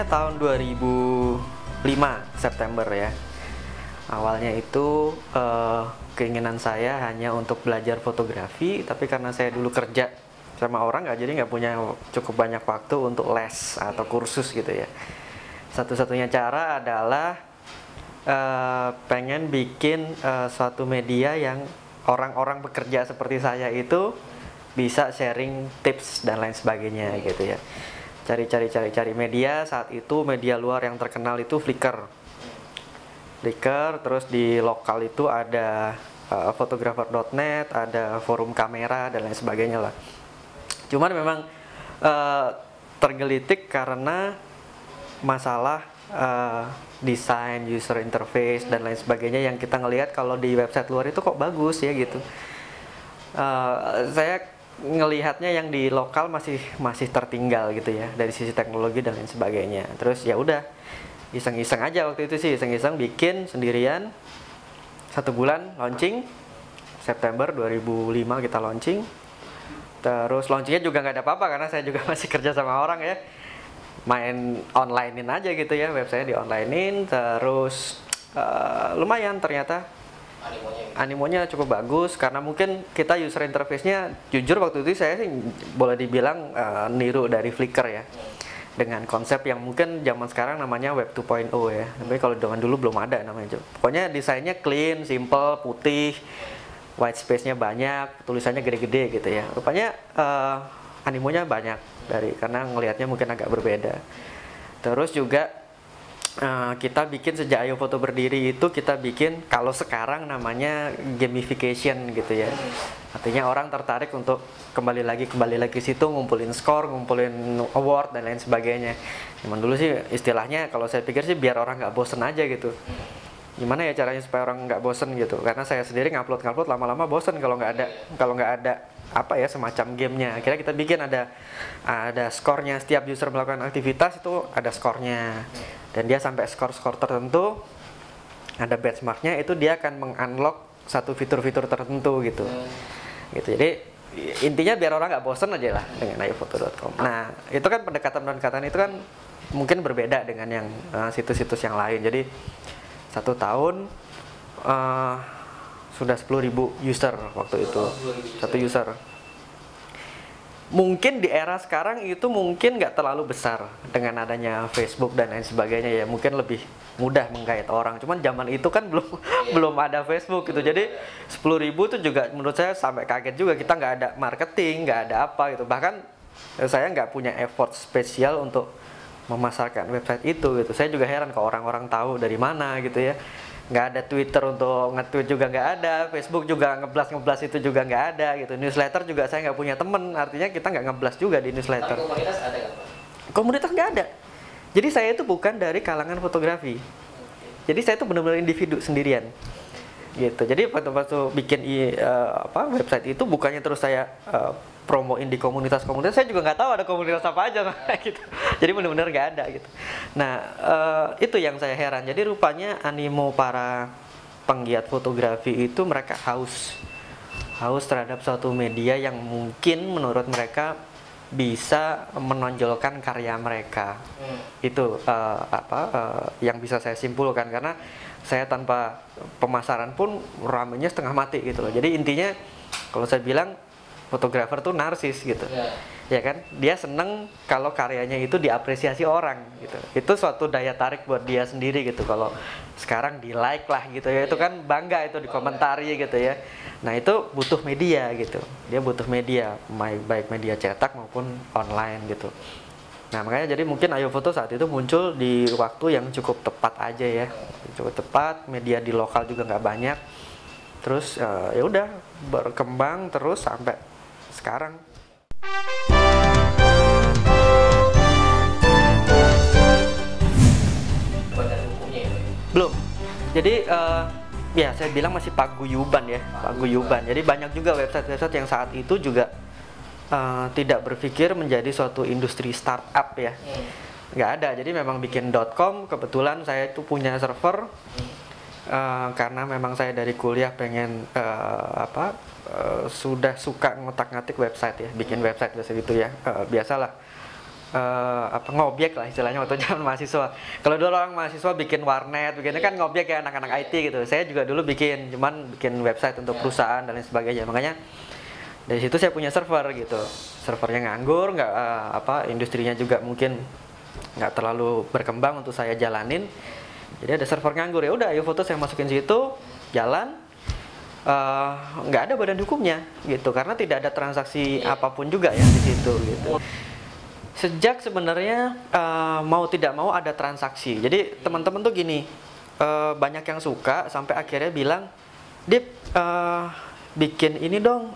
tahun 2005 September ya. Awalnya itu keinginan saya hanya untuk belajar fotografi, tapi karena saya dulu kerja sama orang jadi nggak punya cukup banyak waktu untuk les atau kursus gitu ya. Satu-satunya cara adalah pengen bikin suatu media yang orang-orang bekerja seperti saya itu bisa sharing tips dan lain sebagainya gitu ya. Cari media. Saat itu media luar yang terkenal itu Flickr, terus di lokal itu ada photographer.net, ada forum kamera dan lain sebagainya lah. Cuman memang tergelitik karena masalah desain, user interface dan lain sebagainya yang kita ngelihat kalau di website luar itu kok bagus ya gitu. Saya ngelihatnya yang di lokal masih tertinggal gitu ya dari sisi teknologi dan lain sebagainya. Terus ya udah iseng-iseng aja waktu itu sih, iseng-iseng bikin sendirian. 1 bulan launching, September 2005 kita launching. Terus launchingnya juga nggak ada apa-apa karena saya juga masih kerja sama orang ya, main onlinein aja gitu ya, websitenya di onlinein. Terus lumayan ternyata animonya cukup bagus karena mungkin kita user interface-nya jujur waktu itu saya sih boleh dibilang niru dari Flickr ya, dengan konsep yang mungkin zaman sekarang namanya Web 2.0 ya, tapi kalau zaman dulu belum ada namanya. Pokoknya desainnya clean, simple, putih, white space-nya banyak, tulisannya gede-gede gitu ya. Rupanya animonya banyak karena ngelihatnya mungkin agak berbeda. Terus juga kita bikin sejak Ayo Foto berdiri itu kita bikin kalau sekarang namanya gamification gitu ya. Artinya orang tertarik untuk kembali lagi situ, ngumpulin skor, ngumpulin award dan lain sebagainya. Cuman dulu sih istilahnya kalau saya pikir sih biar orang nggak bosen aja gitu. Gimana ya caranya supaya orang nggak bosen gitu? Karena saya sendiri ngupload lama-lama bosen kalau nggak ada apa ya semacam gamenya. Akhirnya kita bikin ada skornya, setiap user melakukan aktivitas itu ada skornya, dan dia sampai skor tertentu ada benchmarknya, itu dia akan mengunlock satu fitur-fitur tertentu gitu. Jadi intinya biar orang nggak bosen aja lah dengan ayofoto.com. Nah itu kan pendekatan itu kan mungkin berbeda dengan yang situs-situs yang lain. Jadi 1 tahun sudah 10.000 user waktu itu, 1 user. Mungkin di era sekarang itu mungkin nggak terlalu besar dengan adanya Facebook dan lain sebagainya ya, mungkin lebih mudah menggait orang. Cuman zaman itu kan belum ada Facebook gitu, jadi 10.000 itu juga menurut saya sampai kaget juga. Kita nggak ada marketing, nggak ada apa gitu. Bahkan saya nggak punya effort spesial untuk memasarkan website itu gitu. Saya juga heran kalau orang-orang tahu dari mana gitu ya. Nggak ada Twitter untuk nge-tweet juga nggak ada, Facebook juga ngeblas itu juga nggak ada gitu. Newsletter juga saya nggak punya temen, artinya kita nggak ngeblas juga di newsletter. Tapi komunitas ada nggak, Pak? Komunitas nggak ada. Jadi saya itu bukan dari kalangan fotografi. Jadi saya itu benar-benar individu sendirian gitu. Jadi waktu bikin website itu bukannya terus saya promoin di komunitas, saya juga nggak tahu ada komunitas apa aja gitu. Jadi benar-benar nggak ada gitu. Nah itu yang saya heran. Jadi rupanya animo para penggiat fotografi itu mereka haus terhadap suatu media yang mungkin menurut mereka bisa menonjolkan karya mereka. Itu yang bisa saya simpulkan, karena saya tanpa pemasaran pun ramenya setengah mati gitu loh. Jadi intinya kalau saya bilang fotografer tuh narsis gitu, ya kan? Dia seneng kalau karyanya itu diapresiasi orang gitu. Itu suatu daya tarik buat dia sendiri gitu. Kalau sekarang di like lah gitu ya, itu kan bangga itu dikomentari gitu ya. Nah itu butuh media gitu. Dia butuh media, baik media cetak maupun online gitu. Nah makanya jadi mungkin Ayo Foto saat itu muncul di waktu yang cukup tepat aja ya, cukup tepat. Media di lokal juga nggak banyak. Terus ya udah berkembang terus sampai sekarang. Belum. Jadi ya saya bilang masih paguyuban ya, paguyuban. Jadi banyak juga website-website yang saat itu juga tidak berpikir menjadi suatu industri startup ya. Nggak ada. Jadi memang bikin .com, kebetulan saya itu punya server. Karena memang saya dari kuliah pengen sudah suka ngotak-ngatik website ya, bikin website gitu ya, biasalah ngobjek lah istilahnya waktu zaman mahasiswa. Kalau dulu orang mahasiswa bikin warnet, bikinnya kan ngobjek ya anak-anak IT gitu. Saya juga dulu cuman bikin website untuk perusahaan dan lain sebagainya. Makanya dari situ saya punya server gitu. Servernya nganggur, nggak industrinya juga mungkin nggak terlalu berkembang untuk saya jalanin. Jadi ada server nganggur, ya udah ayo foto saya masukin situ, jalan. Nggak ada badan hukumnya gitu karena tidak ada transaksi apapun juga ya di situ gitu. Sejak sebenarnya mau tidak mau ada transaksi. Jadi teman-teman tuh gini, banyak yang suka sampai akhirnya bilang, Dip, bikin ini dong,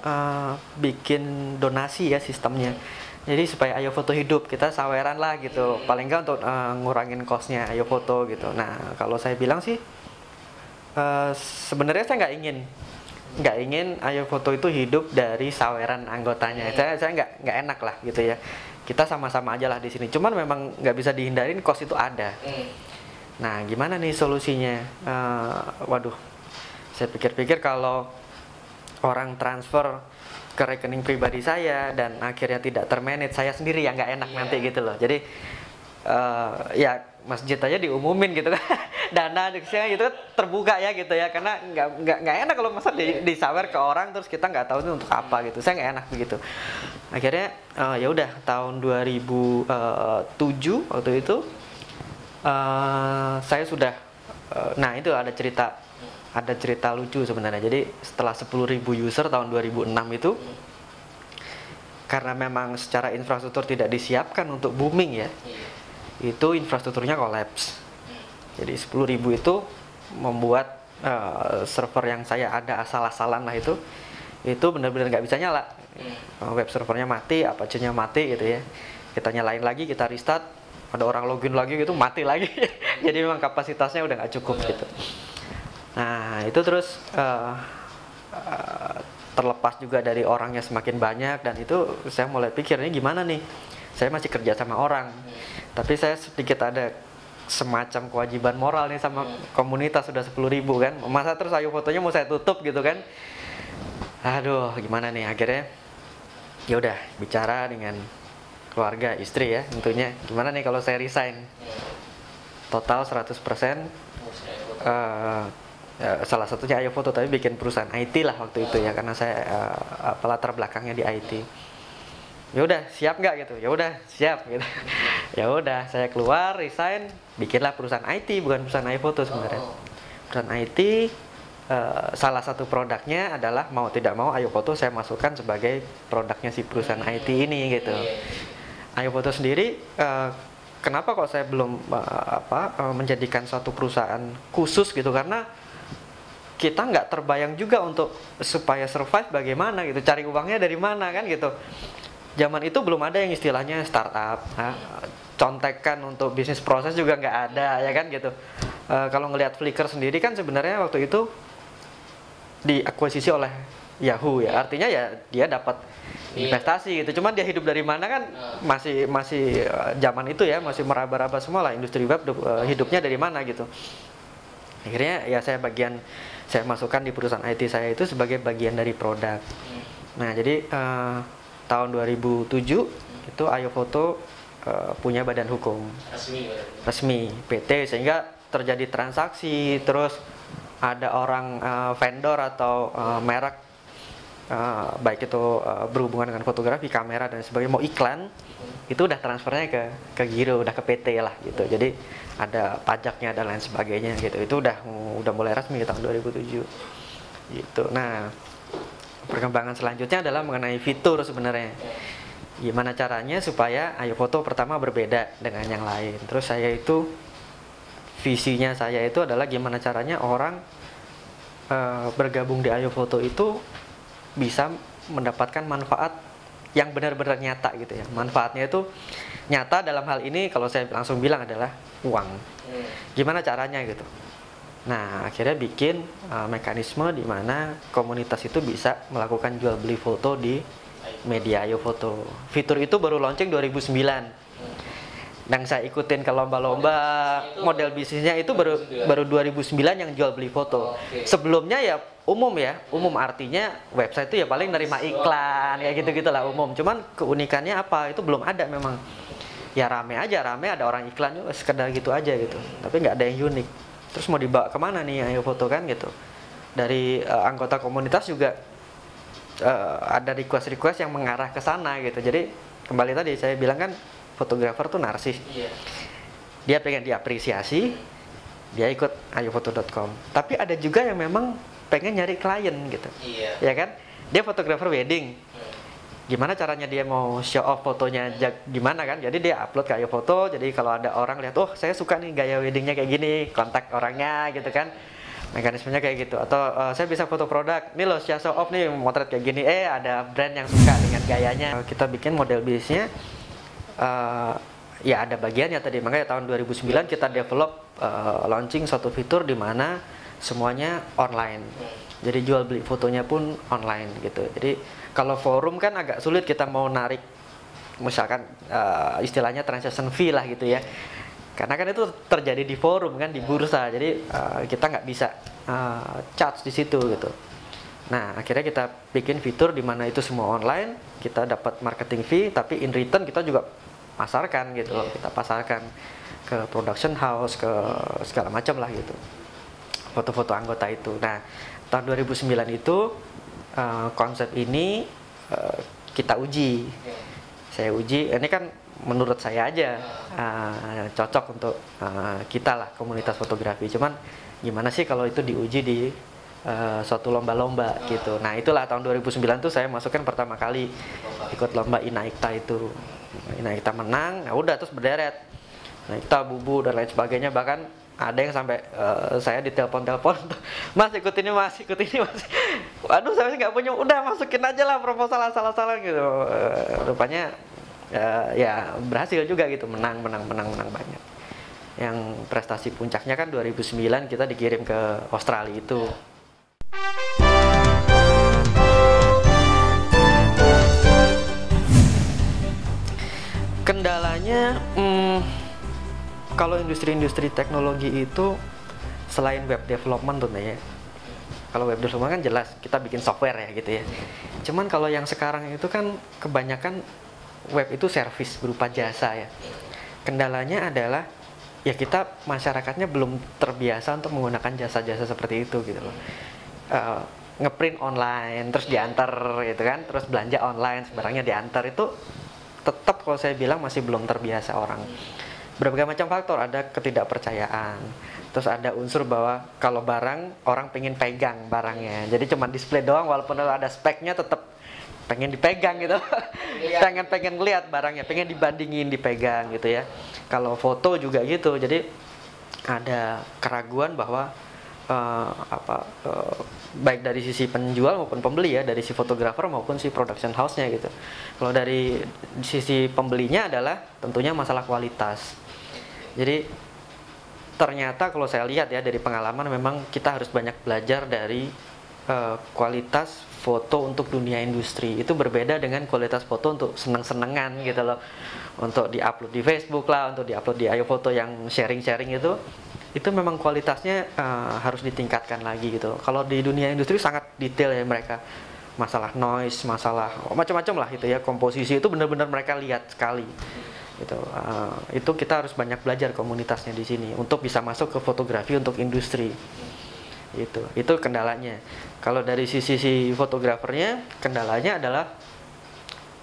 bikin donasi ya sistemnya. Jadi supaya ayo foto hidup, kita saweran lah gitu. Paling nggak untuk ngurangin cost-nya ayo foto gitu. Nah kalau saya bilang sih, sebenarnya saya nggak ingin ayo foto itu hidup dari saweran anggotanya. Saya nggak enak lah gitu ya. Kita sama-sama aja lah di sini. Cuman memang nggak bisa dihindarin, cost itu ada. Nah, gimana nih solusinya? Waduh, saya pikir-pikir kalau orang transfer ke rekening pribadi saya dan akhirnya tidak termanage, saya sendiri yang nggak enak nanti gitu loh. Jadi ya masjid aja diumumin gitu kan. Dana itu terbuka ya gitu ya, karena nggak enak kalau masa disawer ke orang terus kita nggak tahu itu untuk apa gitu. Saya nggak enak begitu. Akhirnya ya udah tahun 2007 waktu itu saya sudah nah itu ada cerita lucu sebenarnya. Jadi setelah 10.000 user tahun 2006 itu, karena memang secara infrastruktur tidak disiapkan untuk booming ya, itu infrastrukturnya kolaps. Jadi 10.000 itu membuat server yang saya ada asal-asalan lah itu benar-benar nggak bisa nyala. Web servernya mati, Apache-nya mati gitu ya. Kita nyalain lagi, kita restart, ada orang login lagi gitu, mati lagi. Jadi memang kapasitasnya udah nggak cukup gitu. Nah itu terus terlepas juga dari orangnya semakin banyak, dan itu saya mulai pikir ini gimana nih. Saya masih kerja sama orang, tapi saya sedikit ada semacam kewajiban moral nih sama komunitas, sudah 10.000 kan. Masa terus ayo fotonya mau saya tutup gitu kan. Aduh, gimana nih akhirnya. Ya udah bicara dengan keluarga, istri ya tentunya. Gimana nih kalau saya resign? Total 100%. Salah satunya ayo foto, tapi bikin perusahaan IT lah waktu itu ya, karena saya latar belakangnya di IT. Ya udah siap nggak gitu? Ya udah siap gitu. Ya udah saya keluar, resign, bikinlah perusahaan IT, bukan perusahaan iPhoto sebenarnya. Perusahaan IT, salah satu produknya adalah mau tidak mau ayo foto saya masukkan sebagai produknya si perusahaan IT ini gitu. Ayo foto sendiri, kenapa kok saya belum menjadikan suatu perusahaan khusus gitu, karena kita nggak terbayang juga untuk supaya survive bagaimana gitu, cari uangnya dari mana kan gitu. Zaman itu belum ada yang istilahnya startup, contekan untuk bisnis proses juga nggak ada ya kan gitu. Kalau ngelihat Flickr sendiri kan sebenarnya waktu itu diakuisisi oleh Yahoo ya, artinya ya dia dapat investasi gitu. Cuman dia hidup dari mana kan masih zaman itu ya, masih meraba-raba semua lah industri web, hidupnya dari mana gitu. Akhirnya ya saya masukkan di perusahaan IT saya itu sebagai bagian dari produk. Nah jadi tahun 2007 itu ayo foto punya badan hukum resmi PT, sehingga terjadi transaksi, terus ada orang vendor atau merek baik itu berhubungan dengan fotografi, kamera dan sebagainya mau iklan, itu udah transfernya ke Giro, udah ke PT lah gitu. Jadi ada pajaknya dan lain sebagainya gitu. Itu udah mulai resmi di tahun 2007 gitu. Nah perkembangan selanjutnya adalah mengenai fitur sebenarnya. Gimana caranya supaya ayo foto pertama berbeda dengan yang lain. Terus visinya saya itu adalah gimana caranya orang bergabung di ayo foto itu bisa mendapatkan manfaat yang benar-benar nyata gitu ya. Manfaatnya itu nyata dalam hal ini kalau saya langsung bilang adalah uang. Gimana caranya gitu. Nah, akhirnya bikin mekanisme di mana komunitas itu bisa melakukan jual beli foto di media ayo foto. Fitur itu baru launching 2009. Dan saya ikutin ke lomba-lomba model bisnisnya itu baru 2009 yang jual beli foto. Sebelumnya ya umum artinya website itu ya paling nerima iklan kayak gitu-gitulah umum. Cuman keunikannya apa? Itu belum ada memang. ya rame aja, rame ada orang iklan juga sekedar gitu aja gitu, tapi nggak ada yang unik. Terus mau dibawa kemana nih Ayo Foto kan gitu. Dari anggota komunitas juga ada request yang mengarah ke sana gitu. Jadi kembali tadi saya bilang kan fotografer tuh narsis. Dia pengen diapresiasi, dia ikut ayofoto.com. Tapi ada juga yang memang pengen nyari klien gitu. Ya kan? Dia fotografer wedding. Gimana caranya dia mau show off fotonya gimana kan? Jadi dia upload ke Ayo Foto. Jadi kalau ada orang lihat, oh saya suka nih gaya weddingnya kayak gini, kontak orangnya gitu kan. Mekanismenya kayak gitu. Atau saya bisa foto produk, nih loh show off nih motret kayak gini. Ada brand yang suka dengan gayanya. Kita bikin model bisnisnya. Ya ada bagiannya tadi, makanya tahun 2009 kita develop launching suatu fitur di mana semuanya online. Jadi jual beli fotonya pun online gitu. Jadi kalau forum kan agak sulit kita mau narik misalkan istilahnya transaction fee lah gitu ya. Karena kan itu terjadi di forum kan, di bursa. Jadi kita nggak bisa charge di situ gitu. Nah, akhirnya kita bikin fitur di mana itu semua online, kita dapat marketing fee, tapi in return kita juga pasarkan gitu loh. Kita pasarkan ke production house, ke segala macam lah gitu. Foto-foto anggota itu. Nah, tahun 2009 itu konsep ini kita uji. Saya uji, ini kan menurut saya aja cocok untuk kita lah, komunitas fotografi. Cuman gimana sih kalau itu diuji di suatu lomba-lomba gitu. Nah, itulah tahun 2009 tuh saya masukkan pertama kali ikut lomba Inaikta itu. Inaikta menang, ya udah terus berderet. Inaikta, Bubu dan lain sebagainya, bahkan ada yang sampai saya ditelepon-telepon, Mas ikut ini mas. Waduh, saya nggak punya, udah masukin aja lah proposal asal-asalan gitu. Rupanya ya berhasil juga gitu, menang banyak. Yang prestasi puncaknya kan 2009 kita dikirim ke Australia itu. Kendalanya kalau industri-industri teknologi itu selain web development tuh ya. Kalau web development kan jelas kita bikin software ya gitu ya. Cuman kalau yang sekarang itu kan kebanyakan web itu service berupa jasa ya. Kendalanya adalah ya kita masyarakatnya belum terbiasa untuk menggunakan jasa-jasa seperti itu gitu loh. Ngeprint online terus diantar gitu kan, terus belanja online barangnya diantar, itu tetap kalau saya bilang masih belum terbiasa orang. Berbagai macam faktor, ada ketidakpercayaan, terus ada unsur bahwa kalau barang orang pengen pegang barangnya, jadi cuma display doang walaupun ada speknya tetap pengen dipegang gitu. pengen lihat barangnya, pengen dibandingin, dipegang gitu ya. Kalau foto juga gitu, jadi ada keraguan bahwa baik dari sisi penjual maupun pembeli ya, dari si fotografer maupun si production house-nya gitu. Kalau dari sisi pembelinya adalah tentunya masalah kualitas. Jadi ternyata kalau saya lihat ya dari pengalaman, memang kita harus banyak belajar dari kualitas foto untuk dunia industri. Itu berbeda dengan kualitas foto untuk seneng-senengan gitu loh, untuk diupload di Facebook lah, untuk diupload di Ayo Foto yang sharing-sharing itu memang kualitasnya harus ditingkatkan lagi gitu. Kalau di dunia industri sangat detail ya mereka, masalah noise, masalah macam-macam lah itu ya, komposisi itu benar-benar mereka lihat sekali gitu. Itu kita harus banyak belajar komunitasnya di sini untuk bisa masuk ke fotografi untuk industri. Itu kendalanya. Kalau dari sisi si fotografernya, kendalanya adalah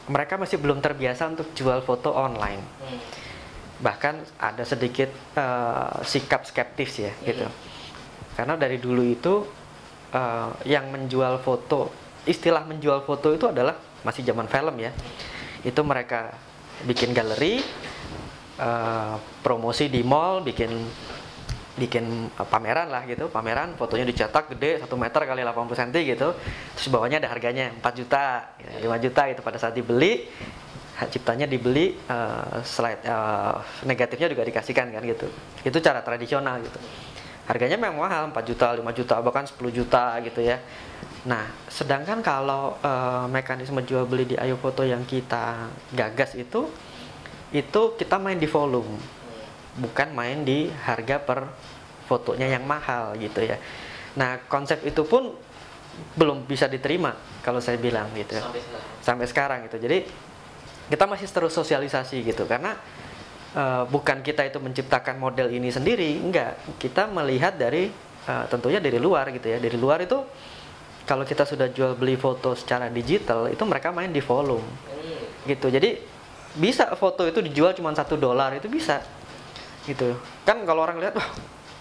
mereka masih belum terbiasa untuk jual foto online. Bahkan ada sedikit sikap skeptis ya gitu. Karena dari dulu itu yang menjual foto, istilah menjual foto itu adalah masih zaman film ya. Itu mereka bikin galeri, promosi di mall, bikin pameran lah gitu, pameran fotonya dicetak gede 1 meter kali 80 cm gitu, terus bawahnya ada harganya 4 juta, 5 juta itu pada saat dibeli, hak ciptanya dibeli, slide negatifnya juga dikasihkan kan gitu. Itu cara tradisional gitu. Harganya memang mahal, 4 juta, 5 juta, bahkan 10 juta gitu ya. Nah, sedangkan kalau mekanisme jual beli di Ayo Foto yang kita gagas itu kita main di volume, bukan main di harga per fotonya yang mahal gitu ya. Nah, konsep itu pun belum bisa diterima kalau saya bilang gitu ya. Sampai sekarang gitu. Jadi kita masih terus sosialisasi gitu, karena bukan kita itu menciptakan model ini sendiri, enggak. Kita melihat dari tentunya dari luar gitu ya. Dari luar itu kalau kita sudah jual beli foto secara digital, itu mereka main di volume gitu. Jadi bisa foto itu dijual cuma $1 itu bisa gitu. Kan kalau orang lihat, wah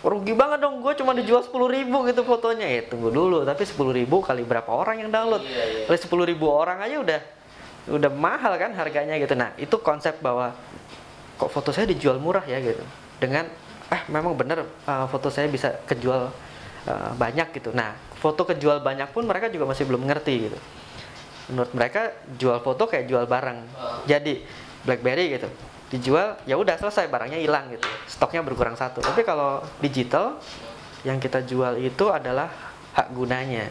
rugi banget dong, gue cuma dijual 10.000 gitu fotonya. Tunggu dulu, tapi 10.000 kali berapa orang yang download? Kali 10.000 orang aja udah mahal kan harganya gitu. Nah itu konsep bahwa kok foto saya dijual murah ya gitu, dengan memang benar foto saya bisa kejual banyak gitu. Nah foto kejual banyak pun mereka juga masih belum ngerti gitu. Menurut mereka jual foto kayak jual barang. Jadi BlackBerry gitu dijual, ya udah selesai, barangnya hilang gitu, stoknya berkurang satu. Tapi kalau digital yang kita jual itu adalah hak gunanya.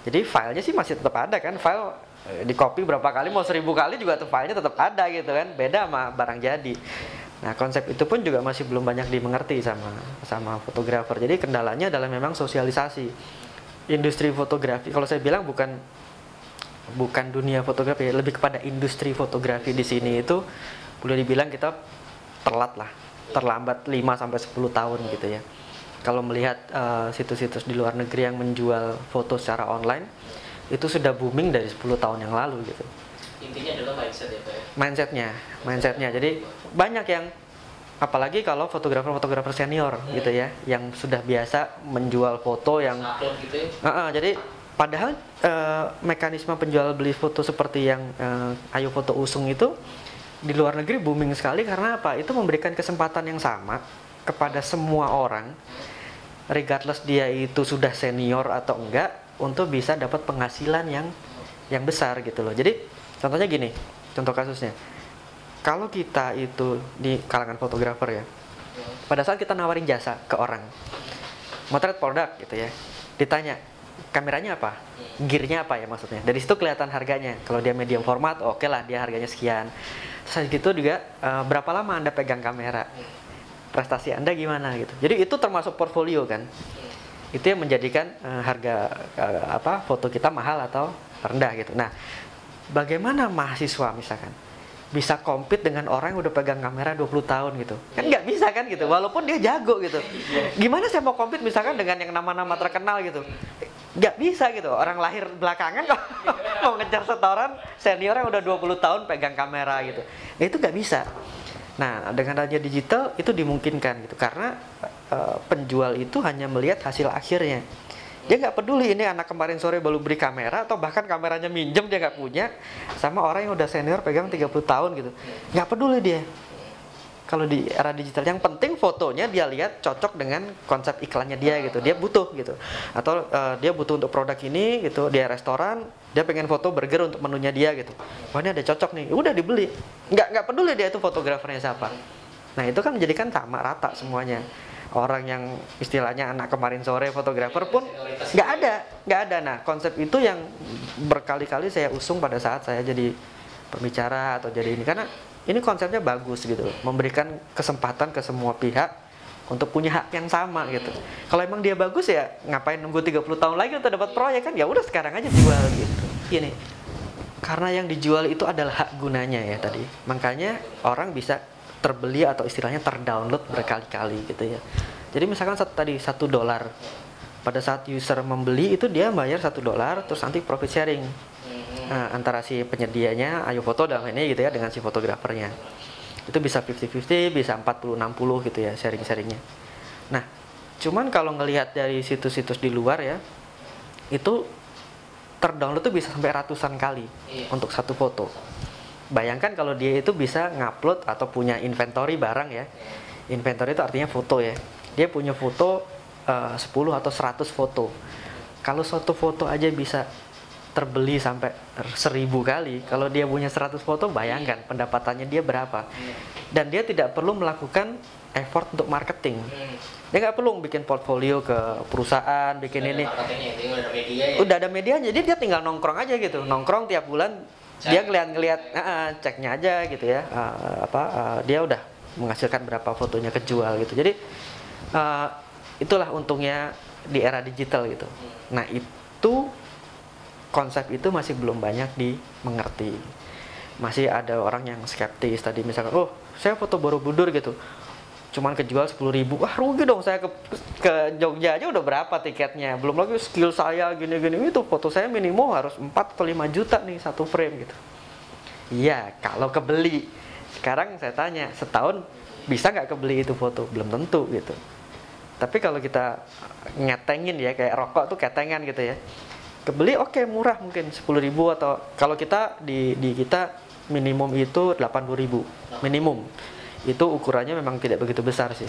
Jadi filenya sih masih tetap ada kan, file di copy berapa kali, mau 1000 kali juga tuh filenya tetap ada gitu kan, beda sama barang jadi. Nah konsep itu pun juga masih belum banyak dimengerti sama fotografer. Jadi kendalanya adalah memang sosialisasi. Industri fotografi, kalau saya bilang bukan dunia fotografi, lebih kepada industri fotografi di sini itu boleh dibilang kita telat lah, terlambat 5-10 tahun gitu ya. Kalau melihat situs-situs di luar negeri yang menjual foto secara online, itu sudah booming dari 10 tahun yang lalu gitu. Intinya adalah mindset ya Pak ya? Mindsetnya. Jadi banyak yang, apalagi kalau fotografer senior gitu ya, yang sudah biasa menjual foto yang gitu ya? Jadi padahal mekanisme penjual beli foto seperti yang Ayo Foto Usung itu di luar negeri booming sekali. Karena apa? Itu memberikan kesempatan yang sama kepada semua orang, regardless dia itu sudah senior atau enggak, untuk bisa dapat penghasilan yang besar gitu loh. Jadi contohnya gini, contoh kasusnya, kalau kita itu di kalangan fotografer ya, pada saat kita nawarin jasa ke orang, motret produk gitu ya, ditanya kameranya apa, gearnya apa ya maksudnya, dari situ kelihatan harganya. Kalau dia medium format, oke lah, dia harganya sekian. Terus gitu juga berapa lama Anda pegang kamera, prestasi Anda gimana gitu. Jadi itu termasuk portfolio kan. Itu yang menjadikan harga foto kita mahal atau rendah gitu. Nah, bagaimana mahasiswa misalkan bisa compete dengan orang yang udah pegang kamera 20 tahun gitu? Kan nggak bisa kan gitu, walaupun dia jago gitu. Gimana saya mau compete misalkan dengan yang nama-nama terkenal gitu? Nggak bisa gitu, orang lahir belakangan kok mau ngejar setoran senior yang udah 20 tahun pegang kamera gitu. Nah, itu nggak bisa. Nah, dengan adanya digital itu dimungkinkan gitu, karena penjual itu hanya melihat hasil akhirnya. Dia nggak peduli ini anak kemarin sore baru beli kamera atau bahkan kameranya minjem dia nggak punya, sama orang yang udah senior pegang 30 tahun gitu. Nggak peduli dia. Kalau di era digital, yang penting fotonya dia lihat cocok dengan konsep iklannya dia gitu. Dia butuh gitu. Atau dia butuh untuk produk ini gitu, dia restoran, dia pengen foto burger untuk menunya dia gitu. Wah, ini ada cocok nih. Udah dibeli. Nggak peduli dia itu fotografernya siapa. Nah, itu kan menjadikan sama rata semuanya. Orang yang istilahnya anak kemarin sore fotografer pun nggak ada. Nah, konsep itu yang berkali-kali saya usung pada saat saya jadi pembicara atau jadi ini, karena ini konsepnya bagus gitu, memberikan kesempatan ke semua pihak untuk punya hak yang sama gitu. Kalau emang dia bagus ya ngapain nunggu 30 tahun lagi untuk dapat proyek kan? Ya udah sekarang aja jual gitu. Ini karena yang dijual itu adalah hak gunanya ya tadi. Makanya orang bisa terbeli atau istilahnya terdownload berkali-kali gitu ya. Jadi misalkan tadi $1, pada saat user membeli itu dia bayar $1, terus nanti profit sharing antara si penyedianya Ayo Foto dalam ini gitu ya dengan si fotografernya. Itu bisa 50-50, bisa 40-60 gitu ya sharing-sharingnya. Nah, cuman kalau ngelihat dari situs-situs di luar ya, itu terdownload tuh bisa sampai ratusan kali untuk satu foto. Bayangkan kalau dia itu bisa ngupload atau punya inventory barang ya. Inventory itu artinya foto ya. Dia punya foto 10 atau 100 foto. Kalau satu foto aja bisa terbeli sampai 1000 kali, kalau dia punya 100 foto, bayangkan pendapatannya dia berapa. Dan dia tidak perlu melakukan effort untuk marketing. Dia nggak perlu bikin portfolio ke perusahaan, bikin ini. Udah ada medianya, jadi dia tinggal nongkrong aja gitu. Nongkrong tiap bulan, dia ngeliat ceknya aja gitu ya. Dia udah menghasilkan berapa fotonya kejual gitu. Jadi itulah untungnya di era digital gitu. Nah, itu konsep itu masih belum banyak dimengerti. Masih ada orang yang skeptis tadi misalkan, saya foto Borobudur gitu cuman kejual 10.000, wah rugi dong saya ke Jogja aja udah berapa tiketnya, belum lagi skill saya gini-gini, itu foto saya minimum harus 4 atau 5 juta nih satu frame gitu. Iya, kalau kebeli. Sekarang saya tanya, setahun bisa nggak kebeli itu foto? Belum tentu gitu. Tapi kalau kita ngetengin ya, kayak rokok tuh ketengan gitu ya, kebeli oke, murah mungkin 10.000, atau kalau kita di kita minimum itu 80.000 minimum. Itu ukurannya memang tidak begitu besar sih.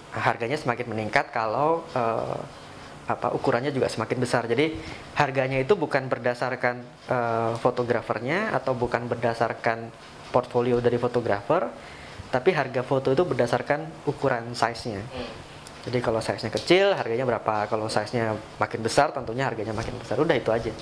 Harganya semakin meningkat kalau ukurannya juga semakin besar. Jadi harganya itu bukan berdasarkan fotografernya atau bukan berdasarkan portfolio dari fotografer, tapi harga foto itu berdasarkan ukuran size-nya. Jadi kalau size-nya kecil harganya berapa, kalau size-nya makin besar tentunya harganya makin besar. Udah itu aja.